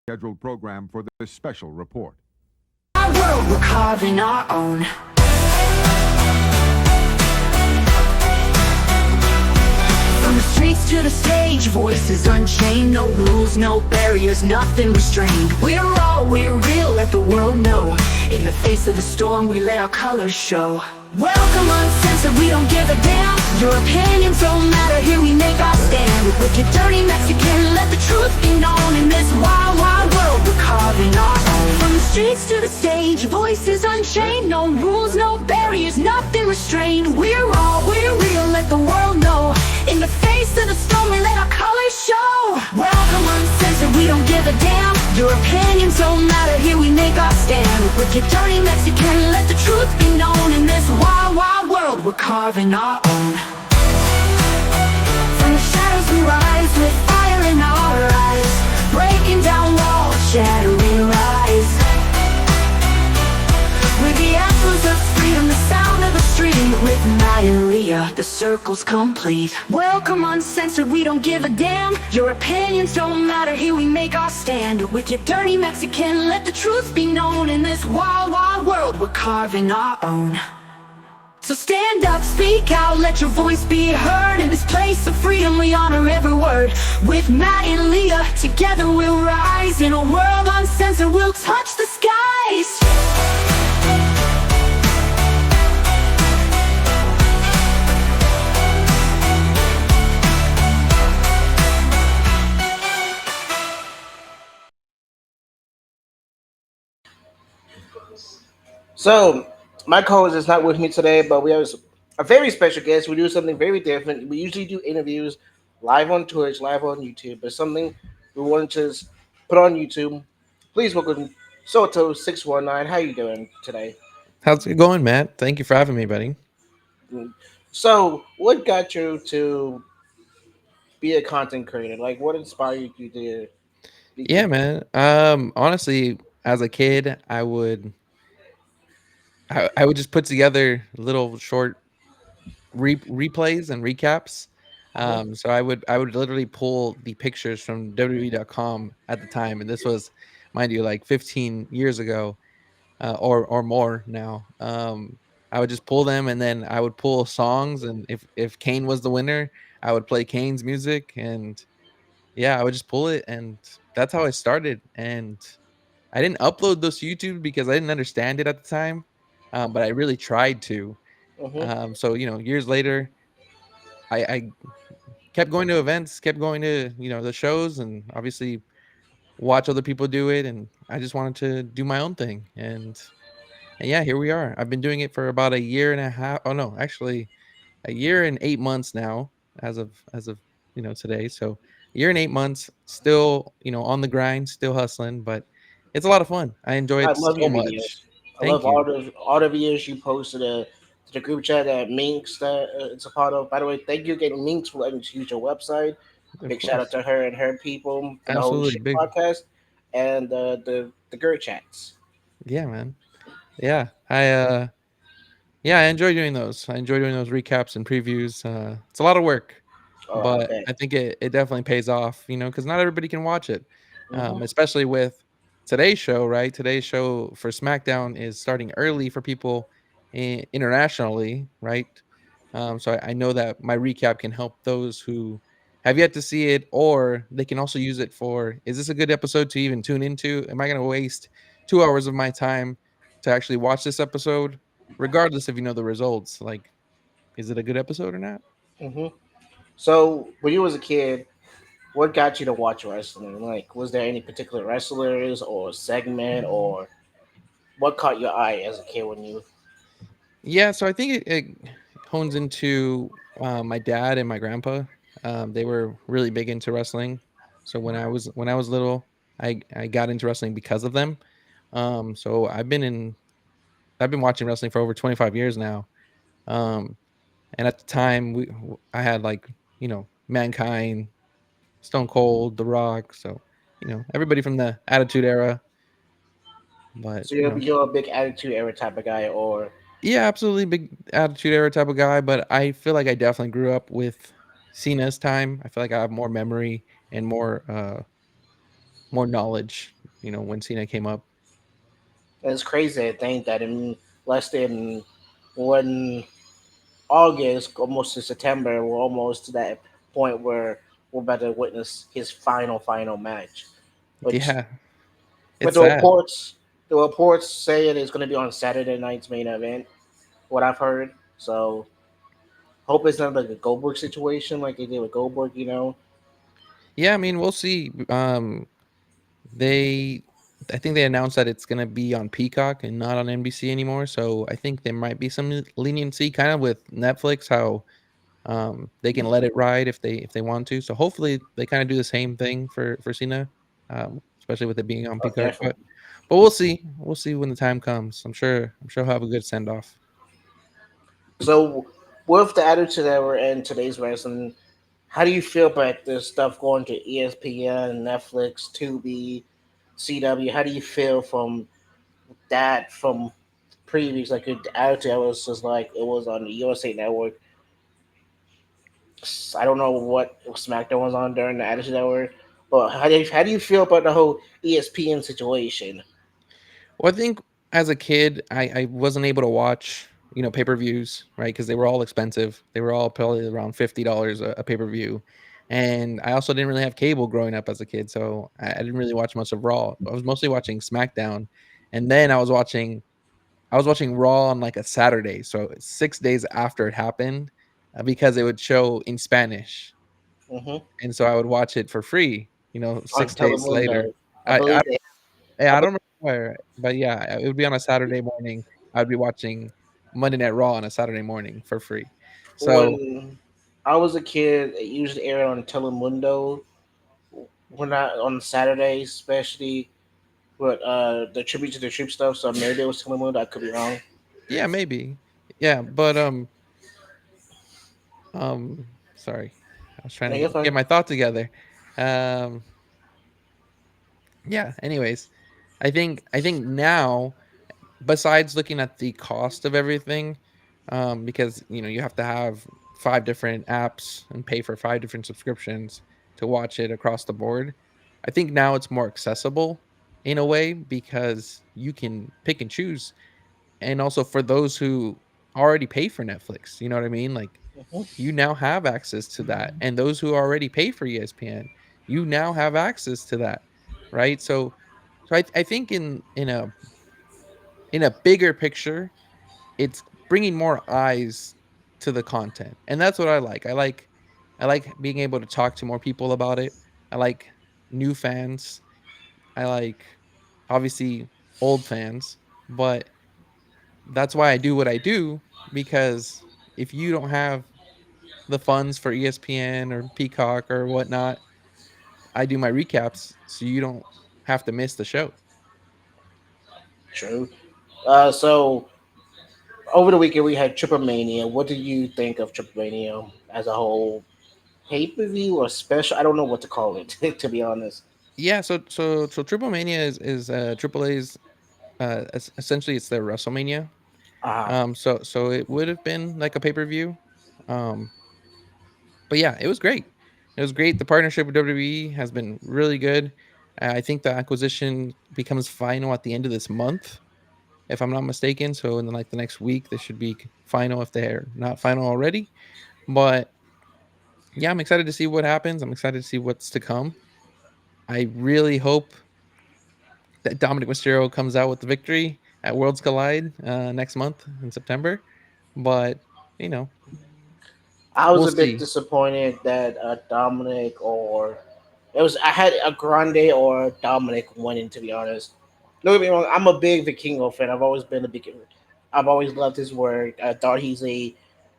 scheduled program for this special report. Our world, we're carving our own. From the streets to the stage, voices unchained. No rules, no barriers, nothing restrained. We're real, let the world know. In the face of the storm, we let our colors show. Welcome uncensored, we don't give a damn. Your opinions don't matter, here we make our stand. With wicked, dirty Mexican, let the truth be known. In this wild, wild world, we're carving our own. From the streets to the stage, voices unchained. No rules, no barriers, nothing restrained. We're real, let the world know. In the face of the storm, we let our colors show. Welcome uncensored, we don't give a damn. Your opinions don't matter, here we make our stand. With wicked, dirty Mexican, let the truth be known. In this wild, wild world, we're carving our own. From the shadows we rise, with fire in our eyes, breaking down walls, shattering lies. We're the echoes of freedom, the sound of the street. With Matt and Leah, the circle's complete. Welcome uncensored, we don't give a damn. Your opinions don't matter, here we make our stand. With your dirty Mexican, let the truth be known. In this wild, wild world, we're carving our own. So stand up, speak out, let your voice be heard. In this place of freedom, we honor every word. With Matt and Leah, together we'll rise. In a world uncensored, we'll touch the skies. So, my co-host is not with me today, but we have a very special guest. We do something very different. We usually do interviews live on Twitch, live on YouTube, but something we wanted to just put on YouTube. Please welcome Soto619. How you doing today? How's it going, Matt? Thank you for having me, buddy. So, what got you to be a content creator? Like, what inspired you to Yeah, become? man. Honestly, as a kid, I would just put together little short replays and recaps. Mhm. So I would literally pull the pictures from WWE.com at the time, and this was, mind you, like 15 years ago, or more now. I would just pull them, and then I would pull songs, and if Kane was the winner, I would play Kane's music, and yeah, I would just pull it, and that's how I started. And I didn't upload those to YouTube because I didn't understand it at the time, but I really tried to. Mhm. So years later, I kept going to events, kept going to the shows, and obviously watch other people do it. And I just wanted to do my own thing, and yeah, here we are. I've been doing it for about a year and a half. Oh no, actually, a year and 8 months now, as of today. So a year and 8 months, still on the grind, still hustling, but it's a lot of fun. I enjoy I it love so your much. videos. I love Thank you. all the videos you posted to the group chat that Minx that it's a part of. By the way, thank you again, Minx, for letting us use your website. Of Big shout out course. to her and her people for the whole Absolutely shit big. podcast and the group chats. Yeah, man. Yeah. I enjoy doing those. I enjoy doing those recaps and previews. It's a lot of work, Oh, I but bet. I think it definitely pays off, because not everybody can watch it. Hmm. Especially with today's show, right? Today's show for SmackDown is starting early for people internationally, right? So I know that my recap can help those who have yet to see it, or they can also use it for, is this a good episode to even tune into? Am I going to waste 2 hours of my time to actually watch this episode, regardless if you know the results? Like, is it a good episode or not? Hmm. So when you was a kid, what got you to watch wrestling? Like, was there any particular wrestlers or segment or what caught your eye as a kid when you? Yeah, so I think it hones into my dad and my grandpa. They were really big into wrestling. So when I was little, I got into wrestling because of them. So I've been watching wrestling for over 25 years now. Um, and at the time, I had, like, Mankind, Stone Cold, The Rock. So everybody from the Attitude Era. But So you're a big attitude era type of guy, or yeah, absolutely big Attitude Era type of guy. But I feel like I definitely grew up with Cena's time. I feel like I have more memory and more knowledge. when Cena came up. And it's crazy to think that in less than one August, almost to September, we're almost to that point where we're about to witness his final match. Which, Yeah, but it's sad. the reports say it is going to be on Saturday night's main event. What I've heard, so hope it's not like a Goldberg situation like they did with Goldberg. Yeah, I mean, we'll see. They I think they announced that it's gonna be on Peacock and not on NBC anymore. So I think there might be some leniency, kind of with Netflix, how they can let it ride if they want to. So hopefully they kind of do the same thing for Cena, especially with it being on Oh, Peacock. But definitely. but we'll see. We'll see when the time comes. I'm sure he'll have a good send off. So, with the attitude that we're in today's wrestling, how do you feel about this stuff going to ESPN, Netflix, Tubi, CW? How do you feel from that from previous? Like the attitude that was just like it was on the USA Network. I don't know what SmackDown was on during the Attitude Network, but how do you feel about the whole ESPN situation? Well, I think as a kid, I wasn't able to watch, pay-per-views, right? Because they were all expensive. They were all probably around $50 a pay-per-view. And I also didn't really have cable growing up as a kid, so I didn't really watch much of Raw. I was mostly watching SmackDown, and then I was watching Raw on like a Saturday, so 6 days after it happened, because it would show in Spanish, Hmm. and so I would watch it for free, On 6 days later. Telemundo, I I believe they. Yeah, I I believe don't remember where, but yeah, it would be on a Saturday morning. I'd be watching Monday Night Raw on a Saturday morning for free. So, when I was a kid, it usually aired on Telemundo when I on Saturdays, especially with the tribute to the troop stuff. So maybe it was Telemundo. I could be wrong. yeah, maybe. Yeah, but, sorry. I was trying No, to you're get fine. my thought together. Um, yeah, anyways, I think now, besides looking at the cost of everything, because, you have to have 5 different apps and pay for 5 different subscriptions to watch it across the board. I think now it's more accessible in a way because you can pick and choose, and also for those who already pay for Netflix, you know what I mean? Like, Hmm. you now have access to that, and those who already pay for ESPN, you now have access to that, right? So I think in a bigger picture, it's bringing more eyes to the content, and that's what I like. I like being able to talk to more people about it. I like new fans. I like, obviously, old fans, but that's why I do what I do, because if you don't have the funds for ESPN or Peacock or whatnot, I do my recaps so you don't have to miss the show. True. So over the weekend we had Triple Mania. What do you think of Triple Mania as a whole? Pay per view or special? I don't know what to call it to be honest. Yeah, so Triple Mania is Triple A's, essentially it's their WrestleMania. Ah, So it would have been like a pay-per-view. Um, but yeah, it was great. It was great. The partnership with WWE has been really good. I think the acquisition becomes final at the end of this month, if I'm not mistaken. So in like the next week, this should be final if they're not final already. But yeah, I'm excited to see what happens. I'm excited to see what's to come. I really hope that Dominic Mysterio comes out with the victory at Worlds Collide, next month in September. But you know, I was we'll a bit see. disappointed that Dominic or it was I had a Grande or Dominic winning to be honest. Don't get me wrong, I'm a big Vikingo fan. I've always loved his work. I thought he's a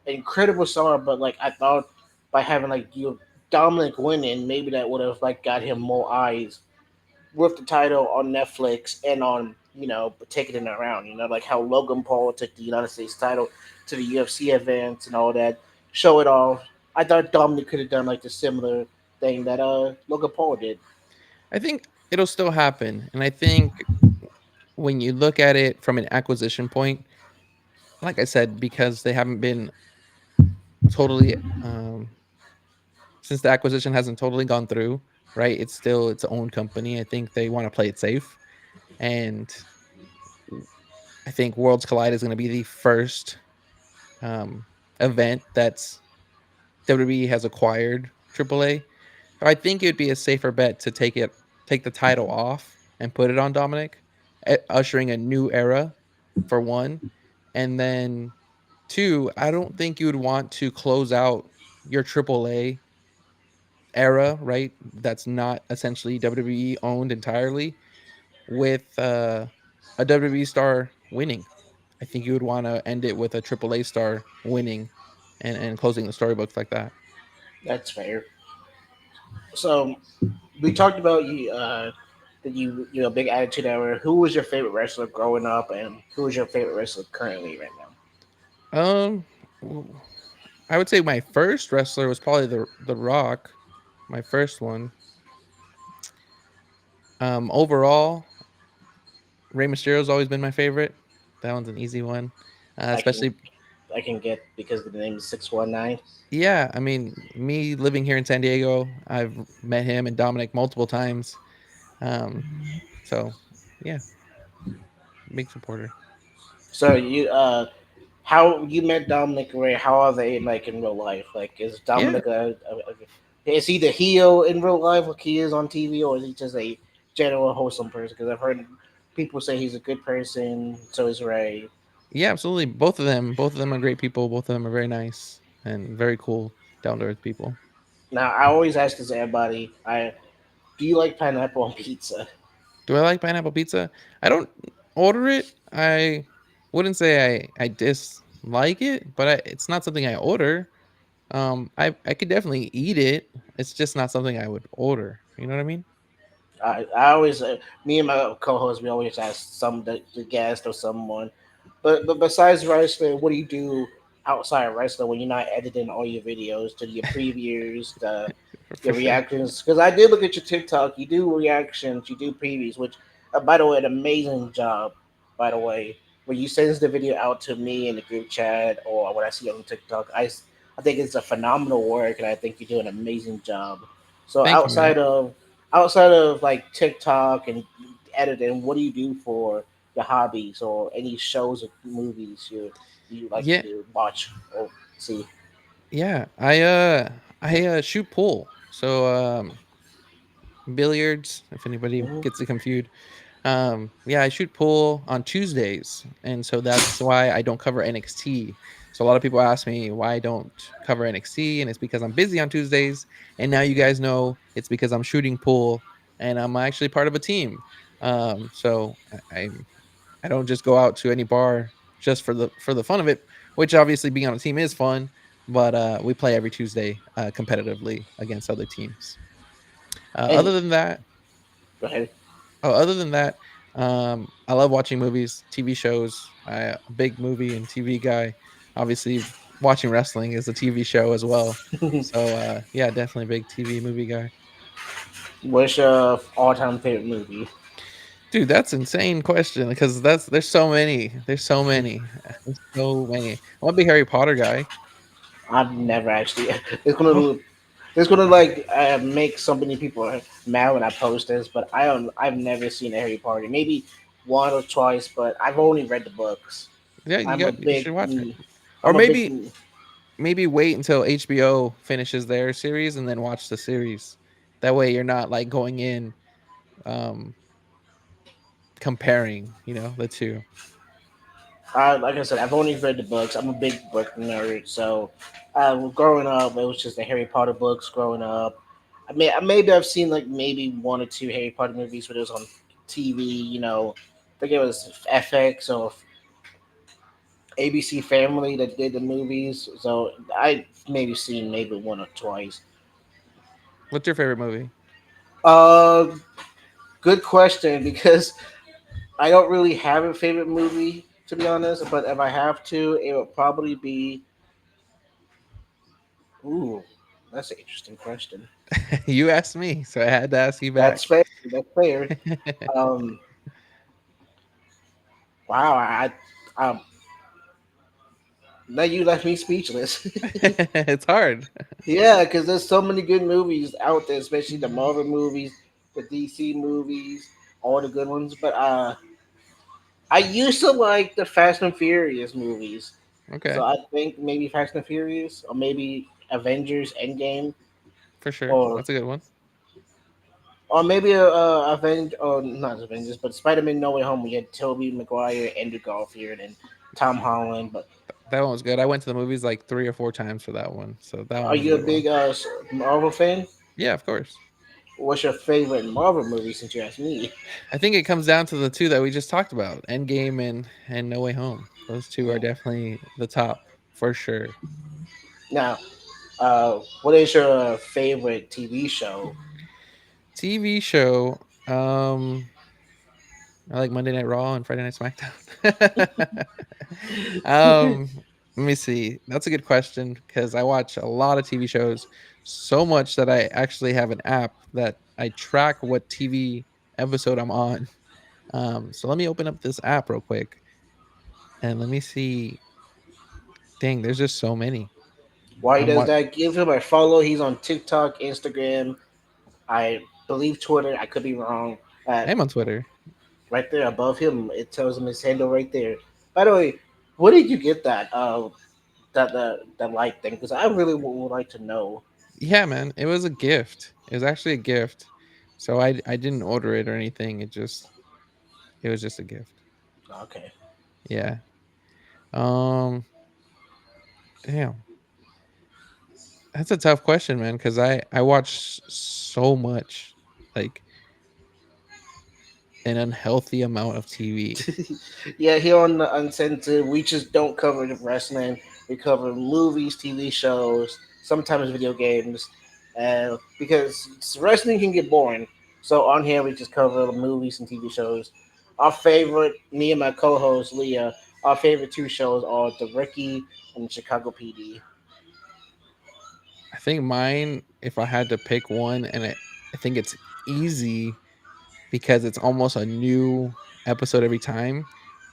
incredible star, but like I thought by having like Dominic winning, maybe that would have like got him more eyes with the title on Netflix and on taking it around. Like how Logan Paul took the United States title to the UFC events and all that. Show it off. I thought Dominic could have done like the similar thing that Logan Paul did. I think it'll still happen, and I think when you look at it from an acquisition point, like I said, because they haven't been totally, since the acquisition hasn't totally gone through, right? It's still its own company. I think they want to play it safe, and I think Worlds Collide is going to be the first um, event that's WWE has acquired AAA. So I think it would be a safer bet to take the title off and put it on Dominic, ushering a new era for one, and then two. I don't think you would want to close out your AAA era, right? That's not essentially WWE owned entirely with a WWE star winning. I think you would want to end it with a AAA star winning and closing the storybooks like that. That's fair. So we talked about you that you're a big attitude era. Who was your favorite wrestler growing up, and who is your favorite wrestler currently right now? Um, w- I would say my first wrestler was probably the Rock, my first one. Overall, Rey Mysterio's always been my favorite. That one's an easy one, I can especially. I can get because the name is 619. Yeah, I mean, me living here in San Diego, I've met him and Dominic multiple times. Um, so yeah, big supporter. So how you met Dominic Ray? How are they like in real life? Like, is Yeah, Dominic is he the heel in real life like he is on TV, or is he just a general wholesome person? Because I've heard people say he's a good person. So is Ray. yeah, absolutely. Both of them are great people. Both of them are very nice and very cool, down to earth people. Now I always ask this to everybody. I Do you like pineapple on pizza? Do I like pineapple pizza? I don't order it. I wouldn't say I dislike it, but it's not something I order. I could definitely eat it. It's just not something I would order. You know what I mean? I always, me and my co-host, we always ask the guest or someone. But besides wrestling, what do you do outside of wrestling when you're not editing all your videos to your previews, For your sure. reactions? Because I did look at your TikTok. You do reactions, you do previews, which, by the way, an amazing job. By the way, when you send the video out to me in the group chat or when I see it on TikTok, I think it's a phenomenal work, and I think you do an amazing job. So Thank you, man. outside of like TikTok and editing, what do you do for your hobbies or any shows or movies you like Yeah, to watch or see? yeah. I shoot pool. So billiards. If anybody Mhm. gets it confused. Yeah, I shoot pool on Tuesdays, and so that's why I don't cover NXT. So a lot of people ask me why I don't cover NXT, and it's because I'm busy on Tuesdays. And now you guys know it's because I'm shooting pool, and I'm actually part of a team. So I don't just go out to any bar just for the fun of it, which obviously being on a team is fun. But we play every Tuesday competitively against other teams. And Other than that, go ahead. other than that, I love watching movies, TV shows. I'm a big movie and TV guy. Obviously, watching wrestling is a TV show as well. So, yeah, definitely a big TV movie guy. What's your all-time favorite movie? Dude, that's insane question because there's so many. There's so many. There's so many. I'm a big Harry Potter guy. I've never actually. Oh, It's gonna like make so many people mad when I post this, but I've never seen a Harry Potter. Maybe one or twice, but I've only read the books. yeah, you should watch it. Or I'm a big maybe wait until HBO finishes their series and then watch the series. That way you're not like going in um comparing, the two. like I said, I've only read the books. I'm a big book nerd, so growing up, it was just the Harry Potter books. Growing up, maybe I've seen like maybe one or two Harry Potter movies, but it was on TV. I think it was FX or ABC Family that did the movies. So I maybe seen maybe one or twice. What's your favorite movie? Uh, Good question because I don't really have a favorite movie to be honest. But if I have to, it would probably be. Ooh, that's an interesting question. You asked me, so I had to ask you That's back. fair. That's fair. Um, wow. Um, Now you left me speechless. It's hard. Yeah, because there's so many good movies out there, especially the Marvel movies, the DC movies, all the good ones. But I used to like the Fast and Furious movies, so Okay, I think maybe Fast and Furious or maybe Avengers Endgame for sure. or That's a good one. maybe Avengers or not Avengers, but Spider-Man No Way Home. We had Tobey Maguire, Andrew Garfield, and Tom Holland. But That one was good. I went to the movies like 3 or 4 times for that one, so that one are was a you a good one. big Marvel fan? Yeah, of course. What's your favorite Marvel movie since you asked me? I think it comes down to the two that we just talked about, Endgame and No Way Home. Those two are definitely the top for sure. Now, what is your favorite TV show? TV show, I like Monday Night Raw and Friday Night SmackDown. um, Let me see. That's a good question because I watch a lot of TV shows, so much that I actually have an app that I track what TV episode I'm on. So let me open up this app real quick and let me see. Dang, there's just so many. Why he I'm does what that? Give him a follow. He's on TikTok, Instagram, I believe Twitter. I could be wrong. I'm on Twitter. Right there above him, it tells him his handle right there. By the way, where did you get that? That like thing? Because I really would like to know. Yeah, man, it was a gift. It was actually a gift. So I didn't order it or anything. It was just a gift. Okay. Yeah. Um Damn. That's a tough question, man, because I watch so much, like an unhealthy amount of TV. Yeah, here on the Uncensored, we just don't cover the wrestling. We cover movies, TV shows, sometimes video games, because wrestling can get boring. So on here, we just cover the movies and TV shows. Our favorite, me and my co-host Leah, our favorite two shows are The Rookie and Chicago PD. I think mine, if I had to pick one, and I think it's easy because it's almost a new episode every time,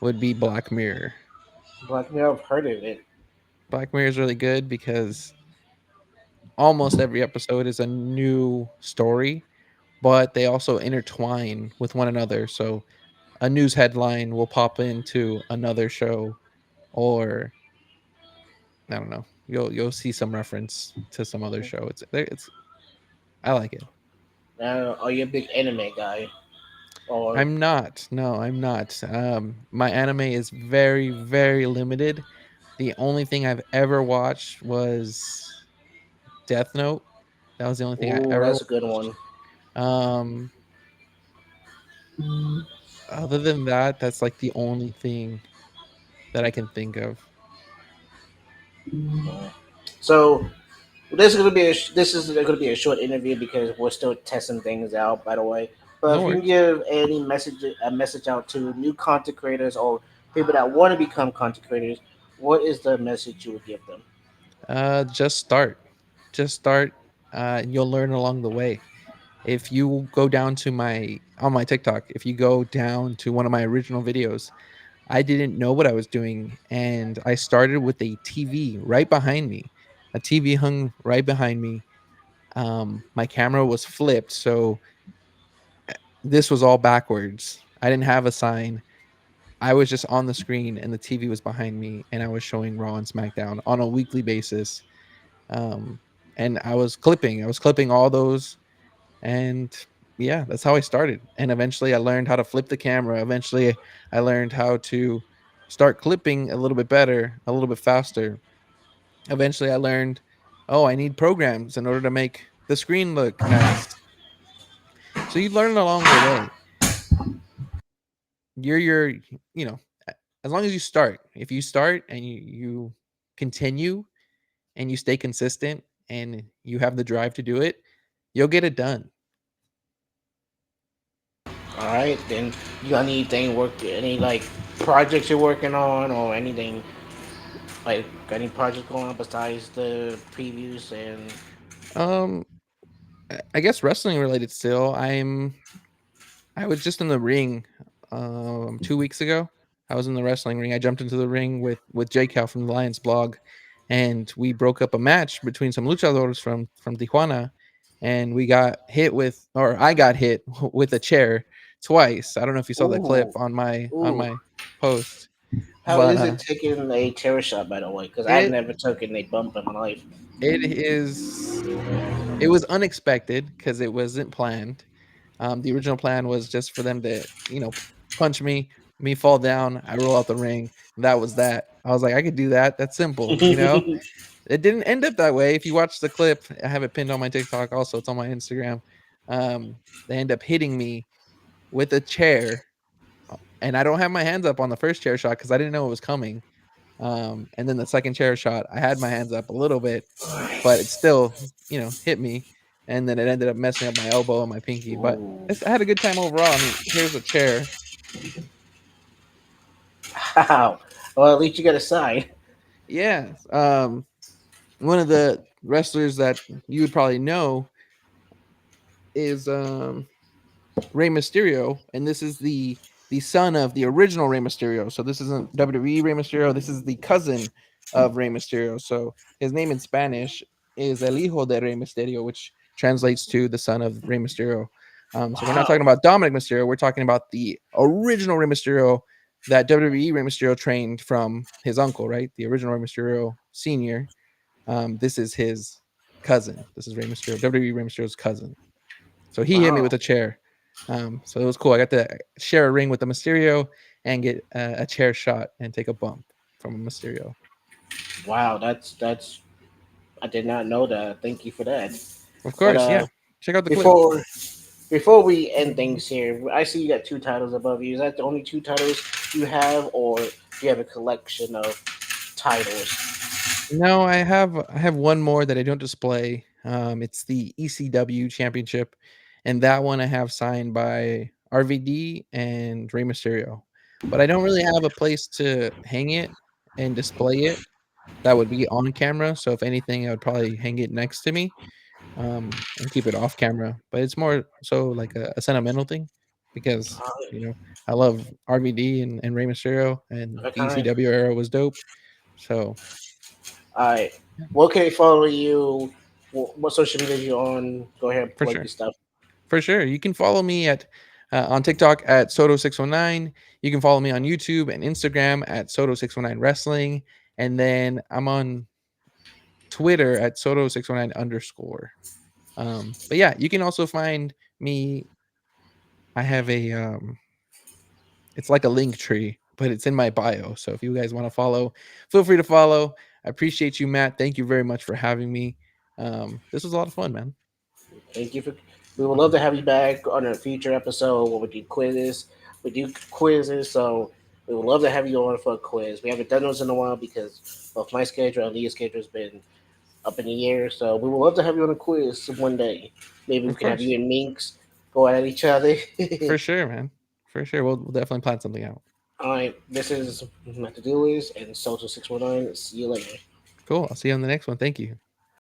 would be Black Mirror. Black Mirror, I've heard of it. Black Mirror is really good because almost every episode is a new story, but they also intertwine with one another. So a news headline will pop into another show, or I don't know. You'll see some reference to some other show. It's I like it. Are you a big anime guy? Or I'm not. No, I'm not. My anime is very, very limited. The only thing I've ever watched was Death Note. That was the only thing I ooh, ever that's a good watched. one. Um, Other than that, that's like the only thing that I can think of. So this is going to be a short interview because we're still testing things out. By the way, but No if you can worries. give any message out to new content creators or people that want to become content creators, what is the message you would give them? Just start. Just start. You'll learn along the way. If you go down to my on my TikTok, if you go down to one of my original videos, I didn't know what I was doing, and I started with a TV right behind me. A TV hung right behind me. My camera was flipped, so this was all backwards. I didn't have a sign. I was just on the screen, and the TV was behind me, and I was showing Raw and SmackDown on a weekly basis. Um, and I was clipping. I was clipping all those, and yeah, that's how I started. And eventually, I learned how to flip the camera. Eventually, I learned how to start clipping a little bit better, a little bit faster. Eventually, I learned, oh, I need programs in order to make the screen look nice. So you learn along the way. You're you know, as long as you start. If you start and you continue and you stay consistent and you have the drive to do it, you'll get it done. All right, then you got anything any like projects you're working on or anything like got any projects going on besides the previews and Um, I guess wrestling related still. I was just in the ring 2 weeks ago. I was in the wrestling ring. I jumped into the ring with J Cal from the Lions blog, and we broke up a match between some luchadores from Tijuana, and we got hit with, or I got hit with a chair twice. I don't know if you saw that clip Ooh, on ooh. my post, How but is it taking a terror shot, by the way? Because I've it never taken a bump in my life. it is it was unexpected because it wasn't planned. The original plan was just for them to, punch me fall down, I roll out the ring. That was that. I was like, I could do that. That's simple. It didn't end up that way. If you watch the clip, I have it pinned on my TikTok. Also, it's on my Instagram. They end up hitting me with a chair, and I don't have my hands up on the first chair shot because I didn't know it was coming. And then the second chair shot, I had my hands up a little bit, but it still, hit me. And then it ended up messing up my elbow and my pinky. But Ooh. I had a good time overall. I mean, here's a chair. Wow. Well, at least you got a sign. Yeah. One of the wrestlers that you would probably know is Rey Mysterio, and this is the son of the original Rey Mysterio. So this isn't WWE Rey Mysterio. This is the cousin of Rey Mysterio. So his name in Spanish is El Hijo de Rey Mysterio, which translates to the son of Rey Mysterio. So we're not talking Wow. about Dominic Mysterio. We're talking about the original Rey Mysterio that WWE Rey Mysterio trained from his uncle, right? The original Rey Mysterio Senior. This is his cousin. This is Rey Mysterio, WWE Rey Mysterio's cousin. So he hit me Wow. with a chair. So it was cool. I got to share a ring with the Mysterio and get a chair shot and take a bump from a Mysterio. Wow. That's. I did not know that. Thank you for that. Of But course, yeah. Check out the clip. before we end things here, I see you got two titles above you. Is that the only two titles you have, or do you have a collection of titles? No, I have one more that I don't display. It's the ECW Championship, and that one I have signed by RVD and Rey Mysterio. But I don't really have a place to hang it and display it that would be on camera. So if anything, I would probably hang it next to me, and keep it off camera. But it's more so like a sentimental thing because I love RVD and Rey Mysterio, and the Okay. ECW era was dope. So All right. yeah, What can they follow you? What social media you on? Go ahead and for plug sure, your stuff. for sure. You can follow me at on TikTok at soto619. You can follow me on YouTube and Instagram at soto619 wrestling, and then I'm on Twitter at soto619 underscore. But yeah, you can also find me. I have it's like a link tree, but it's in my bio. So if you guys want to follow, feel free to follow. I appreciate you, Matt. Thank you very much for having me. This was a lot of fun, man. Thank you for. We would love to have you back on a future episode where we do quizzes. We do quizzes, so we would love to have you on for a quiz. We haven't done those in a while because both my schedule and Leah's schedule has been up in the air. So we would love to have you on a quiz one day. Maybe we Of can have course, you and Minx go at each other. for sure, man. For sure, we'll definitely plan something out. All right, this is Matt the Doers and Soto619. See you later. Cool. I'll see you on the next one. Thank you.